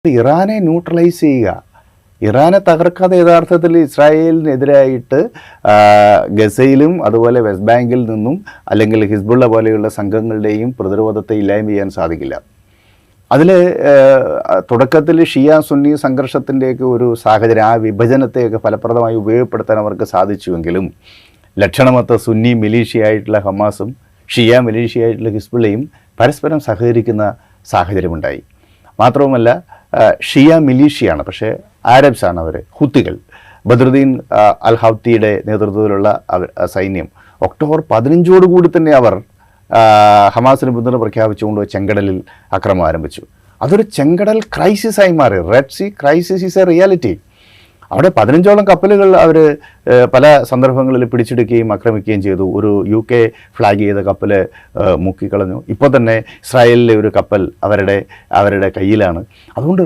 ഇറാനെ ന്യൂട്രലൈസ് ചെയ്യുക, ഇറാനെ തകർക്കാതെ യഥാർത്ഥത്തിൽ ഇസ്രായേലിനെതിരായിട്ട് ഗസയിലും അതുപോലെ വെസ്റ്റ് ബാങ്കിൽ നിന്നും അല്ലെങ്കിൽ ഹിസ്ബുള്ള പോലെയുള്ള സംഘങ്ങളുടെയും പ്രതിരോധത്തെ ഇല്ലായ്മ ചെയ്യാൻ സാധിക്കില്ല. അതിൽ തുടക്കത്തിൽ ഷിയ സുന്നി സംഘർഷത്തിൻ്റെയൊക്കെ ഒരു സാഹചര്യം, ആ വിഭജനത്തെയൊക്കെ ഫലപ്രദമായി ഉപയോഗപ്പെടുത്താൻ അവർക്ക് സാധിച്ചുവെങ്കിലും ലക്ഷണമൊത്ത സുന്നി മിലീഷ്യയായിട്ടുള്ള ഹമാസും ഷിയ മിലീഷ്യയായിട്ടുള്ള ഹിസ്ബുള്ളയും പരസ്പരം സഹകരിക്കുന്ന സാഹചര്യമുണ്ടായി. മാത്രവുമല്ല, ഷിയ മിലീഷ്യയാണ്, പക്ഷേ ആരബ്സാണ് അവർ, ഹുത്തികൾ. ബദ്രുദ്ദീൻ അൽ ഹൗത്തിയുടെ നേതൃത്വത്തിലുള്ള സൈന്യം ഒക്ടോബർ 15 തന്നെ അവർ ഹമാസിന് പിന്തുണ പ്രഖ്യാപിച്ചുകൊണ്ട് ചെങ്കടലിൽ ആക്രമണം ആരംഭിച്ചു. അതൊരു ചെങ്കടൽ ക്രൈസിസായി മാറി. Red sea crisis is a reality. അവിടെ 15ഓളം കപ്പലുകൾ അവർ പല സന്ദർഭങ്ങളിൽ പിടിച്ചെടുക്കുകയും ആക്രമിക്കുകയും ചെയ്തു. ഒരു UK ഫ്ലാഗ് ചെയ്ത കപ്പൽ മുക്കിക്കളഞ്ഞു. ഇപ്പോൾ തന്നെ ഇസ്രായേലിലെ ഒരു കപ്പൽ അവരുടെ കയ്യിലാണ്. അതുകൊണ്ട്